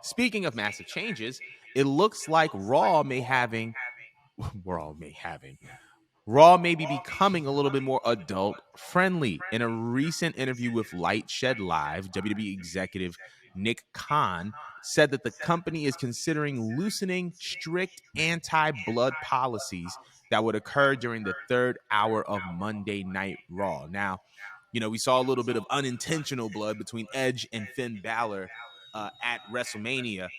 speaking of massive changes, it looks like Raw may be becoming a little bit more adult friendly. In a recent interview with Light Shed Live, WWE executive Nick Khan said that the company is considering loosening strict anti-blood policies that would occur during the third hour of Monday Night Raw. Now, we saw a little bit of unintentional blood between Edge and Finn Balor at WrestleMania.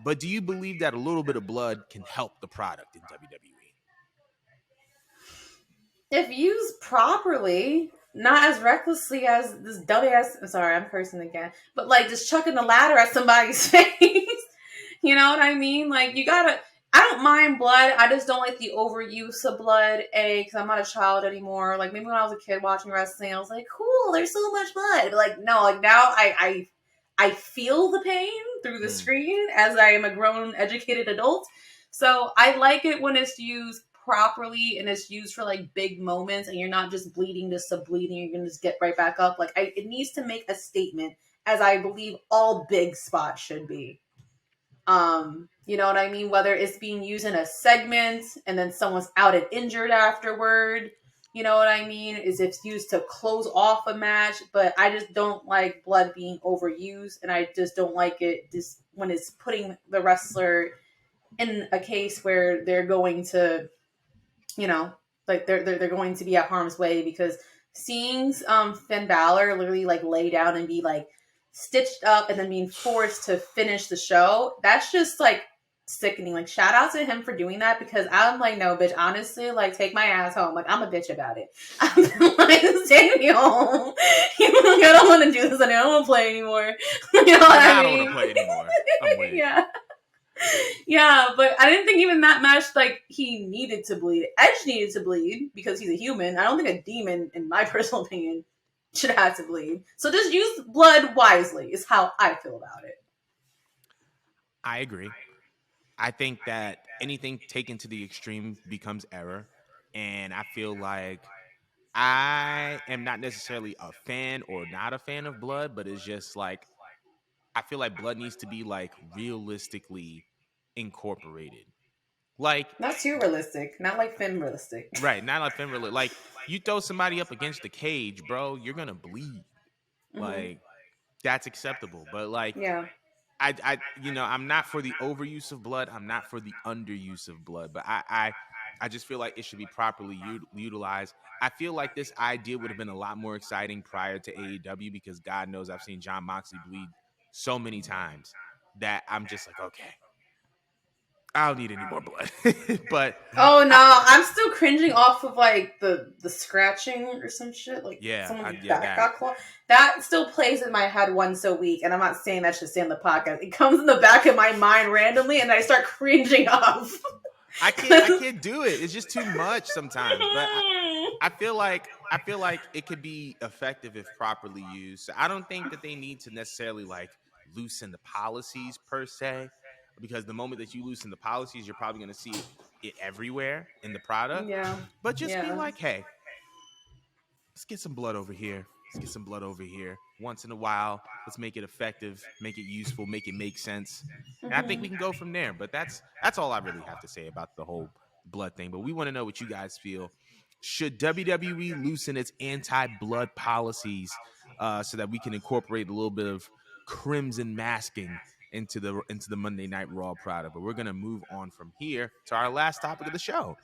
But do you believe that a little bit of blood can help the product in WWE? If used properly, not as recklessly as this dumbass. I'm sorry, I'm cursing again, but like just chucking the ladder at somebody's face. You know what I mean? Like you gotta. I don't mind blood. I just don't like the overuse of blood. Because I'm not a child anymore. Like maybe when I was a kid watching wrestling, I was like, "Cool, there's so much blood." But like no, like now I feel the pain through the screen as I am a grown, educated adult. So I like it when it's used properly and it's used for like big moments and you're not just bleeding just to bleeding. You're gonna just get right back up. Like it needs to make a statement, as I believe all big spots should be. You know what I mean? Whether it's being used in a segment and then someone's out and injured afterward. You know what I mean? Is it's used to close off a match, but I just don't like blood being overused, and I just don't like it just when it's putting the wrestler in a case where they're going to, like they're going to be at harm's way, because seeing Finn Balor literally like lay down and be like stitched up and then being forced to finish the show, that's just like sickening. Like shout out to him for doing that, because I'm like, no bitch, honestly, like take my ass home. Like I'm a bitch about it. I'm like, take me home. I don't want to do this anymore. I don't want to play anymore. You know what I mean? I don't want to play anymore. I'm with Yeah. Yeah, but I didn't think even that match, like, he needed to bleed. Edge needed to bleed because he's a human. I don't think a demon, in my personal opinion, should have to bleed. So just use blood wisely is how I feel about it. I agree. I think that anything taken to the extreme becomes error. And I feel like I am not necessarily a fan or not a fan of blood, but it's just like I feel like blood needs to be like realistically incorporated. Like Not too realistic. Not like Finn realistic. right, not like Finn really. Like you throw somebody up against the cage, bro, you're gonna bleed. Like that's acceptable. But like Yeah. I'm not for the overuse of blood. I'm not for the underuse of blood. But I just feel like it should be properly utilized. I feel like this idea would have been a lot more exciting prior to AEW, because God knows I've seen Jon Moxley bleed so many times that I'm just like, okay, I don't need any more blood. But Oh no, I'm still cringing off of like the scratching or some shit. Like someone's back got clawed. That still plays in my head once a week, and I'm not saying that should stay in the podcast. It comes in the back of my mind randomly, and I start cringing off. I can't do it. It's just too much sometimes. But I feel like it could be effective if properly used. So I don't think that they need to necessarily like loosen the policies per se, because the moment that you loosen the policies, you're probably going to see it everywhere in the product. Yeah. But just be like, hey, let's get some blood over here. Let's get some blood over here. Once in a while, let's make it effective, make it useful, make it make sense. And I think we can go from there. But that's all I really have to say about the whole blood thing. But we want to know what you guys feel. Should WWE loosen its anti-blood policies so that we can incorporate a little bit of crimson masking into the Monday Night Raw product? But we're going to move on from here to our last topic of the show.